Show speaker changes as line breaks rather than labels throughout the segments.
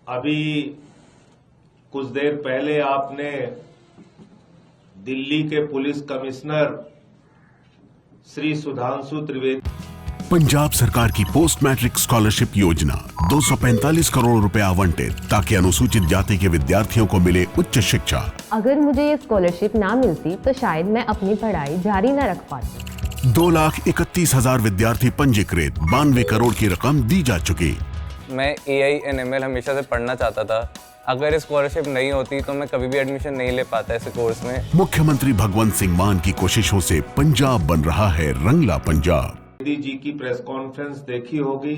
अभी कुछ देर पहले आपने दिल्ली के पुलिस कमिश्नर श्री सुधांशु त्रिवेदी
पंजाब सरकार की पोस्ट मैट्रिक स्कॉलरशिप योजना 245 करोड़ रुपए आवंटित ताकि अनुसूचित जाति के विद्यार्थियों को मिले उच्च शिक्षा।
अगर मुझे ये स्कॉलरशिप ना मिलती तो शायद मैं अपनी पढ़ाई जारी न रख पाती।
2,31,000 विद्यार्थी पंजीकृत, 92 करोड़ की रकम दी जा चुकी।
मैं AI and ML हमेशा से पढ़ना चाहता था। अगर स्कॉलरशिप नहीं होती तो मैं कभी भी एडमिशन नहीं ले पाता ऐसे कोर्स में।
मुख्यमंत्री भगवंत सिंह मान की कोशिशों से पंजाब बन रहा है रंगला पंजाब।
मोदी जी की प्रेस कॉन्फ्रेंस देखी होगी।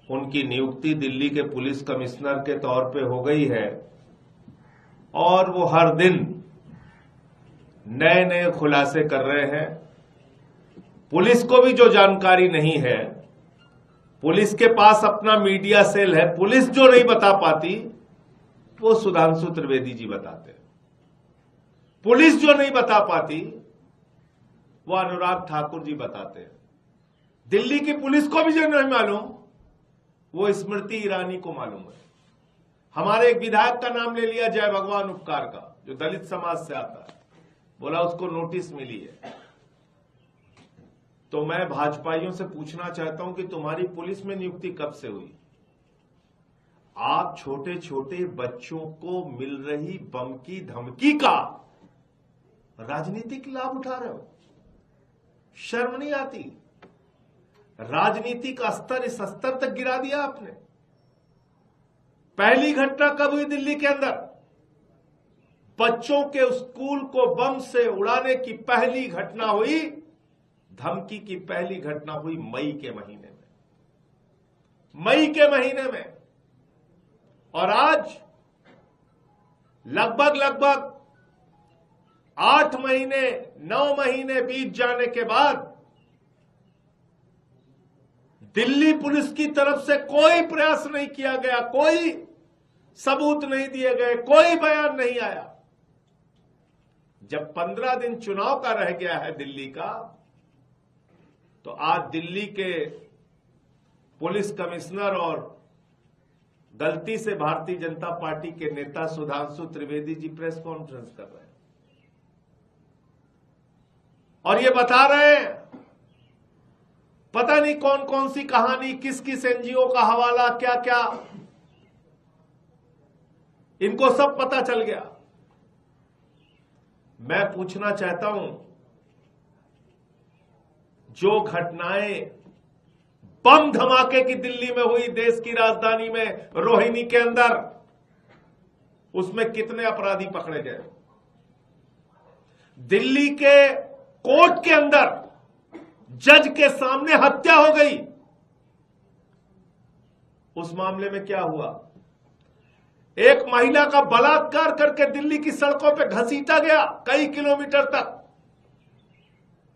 उनकी नियुक्ति दिल्ली के पुलिस कमिश्नर के तौर पे हो गई है और वो हर दिन नए नए खुलासे कर रहे हैं। पुलिस को भी जो जानकारी नहीं है, पुलिस के पास अपना मीडिया सेल है, पुलिस जो नहीं बता पाती वो सुधांशु त्रिवेदी जी बताते हैं। पुलिस जो नहीं बता पाती वो अनुराग ठाकुर जी बताते हैं। दिल्ली की पुलिस को भी जो नहीं मालूम वो स्मृति ईरानी को मालूम है। हमारे एक विधायक का नाम ले लिया, जय भगवान उपकार का, जो दलित समाज से आता है, बोला उसको नोटिस मिली है। तो मैं भाजपाइयों से पूछना चाहता हूं कि तुम्हारी पुलिस में नियुक्ति कब से हुई? आप छोटे छोटे बच्चों को मिल रही बम की धमकी का राजनीतिक लाभ उठा रहे हो। शर्म नहीं आती? राजनीतिक स्तर इस स्तर तक गिरा दिया आपने। पहली घटना कब हुई दिल्ली के अंदर? बच्चों के स्कूल को बम से उड़ाने की पहली घटना हुई, धमकी की पहली घटना हुई मई के महीने में। मई के महीने में। और आज लगभग 8 महीने 9 महीने बीत जाने के बाद दिल्ली पुलिस की तरफ से कोई प्रयास नहीं किया गया, कोई सबूत नहीं दिए गए, कोई बयान नहीं आया। जब 15 दिन चुनाव का रह गया है दिल्ली का, तो आज दिल्ली के पुलिस कमिश्नर और गलती से भारतीय जनता पार्टी के नेता सुधांशु त्रिवेदी जी प्रेस कॉन्फ्रेंस कर रहे हैं और ये बता रहे हैं पता नहीं कौन कौन सी कहानी, किस किस एनजीओ का हवाला, क्या क्या, इनको सब पता चल गया। मैं पूछना चाहता हूं, जो घटनाएं बम धमाके की दिल्ली में हुई, देश की राजधानी में रोहिणी के अंदर, उसमें कितने अपराधी पकड़े गए? दिल्ली के कोर्ट के अंदर जज के सामने हत्या हो गई, उस मामले में क्या हुआ? एक महिला का बलात्कार करके दिल्ली की सड़कों पे घसीटा गया कई किलोमीटर तक,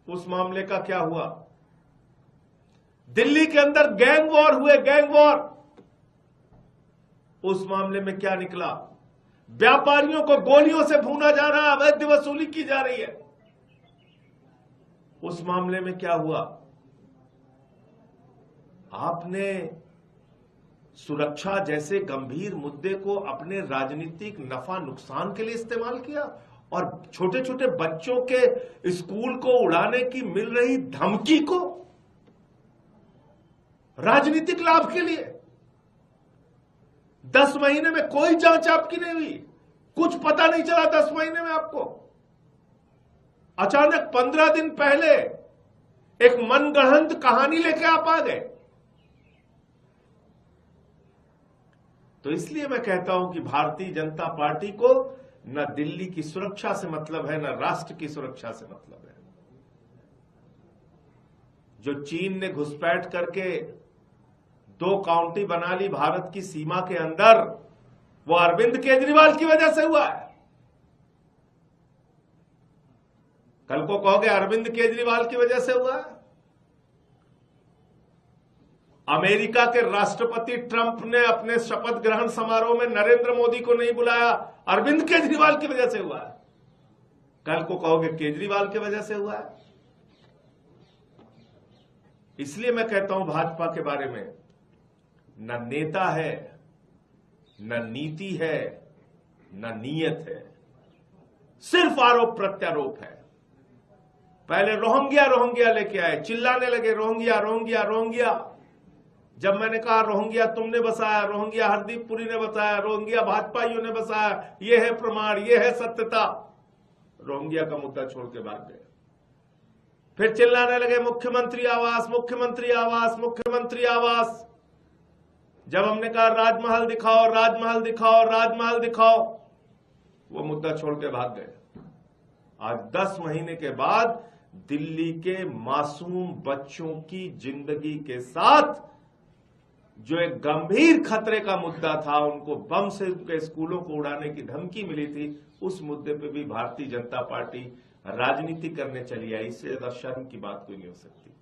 उस मामले का क्या हुआ? दिल्ली के अंदर गैंग वॉर हुए, गैंग वॉर, उस मामले में क्या निकला? व्यापारियों को गोलियों से भूना जा रहा है, अवैध वसूली की जा रही है, उस मामले में क्या हुआ? आपने सुरक्षा जैसे गंभीर मुद्दे को अपने राजनीतिक नफा नुकसान के लिए इस्तेमाल किया और छोटे छोटे बच्चों के स्कूल को उड़ाने की मिल रही धमकी को राजनीतिक लाभ के लिए। 10 महीने में कोई जांच आपकी नहीं हुई, कुछ पता नहीं चला 10 महीने में आपको। अचानक 15 दिन पहले एक मनगढ़ंत कहानी लेके आप आ गए। तो इसलिए मैं कहता हूं कि भारतीय जनता पार्टी को न दिल्ली की सुरक्षा से मतलब है, न राष्ट्र की सुरक्षा से मतलब है। जो चीन ने घुसपैठ करके 2 काउंटी बना ली भारत की सीमा के अंदर, वो अरविंद केजरीवाल की वजह से हुआ है। कल को कहोगे अरविंद केजरीवाल की वजह से हुआ है। अमेरिका के राष्ट्रपति ट्रंप ने अपने शपथ ग्रहण समारोह में नरेंद्र मोदी को नहीं बुलाया, अरविंद केजरीवाल की वजह से हुआ है। कल को कहोगे केजरीवाल की वजह से हुआ है। इसलिए मैं कहता हूं भाजपा के बारे में, न नेता है न नीति है, न नीयत है, सिर्फ आरोप प्रत्यारोप है। पहले रोहिंग्या लेके आए, चिल्लाने लगे रोहिंग्या रोहिंग्या रोहिंग्या। जब मैंने कहा रोहिंग्या तुमने बसाया, रोहिंग्या हरदीप पुरी ने बसाया, रोहिंग्या भाजपाइयों ने बसाया, ये है प्रमाण, ये है सत्यता, रोहिंग्या का मुद्दा छोड़ के भाग गए। फिर चिल्लाने लगे मुख्यमंत्री आवास, मुख्यमंत्री आवास, मुख्यमंत्री आवास। जब हमने कहा राजमहल दिखाओ, राजमहल दिखाओ, राजमहल दिखाओ, वो मुद्दा छोड़ के भाग गए। आज 10 महीने के बाद दिल्ली के मासूम बच्चों की जिंदगी के साथ जो एक गंभीर खतरे का मुद्दा था, उनको बम से उनके स्कूलों को उड़ाने की धमकी मिली थी, उस मुद्दे पे भी भारतीय जनता पार्टी राजनीति करने चली आई। इससे ज्यादा शर्म की बात कोई नहीं हो सकती।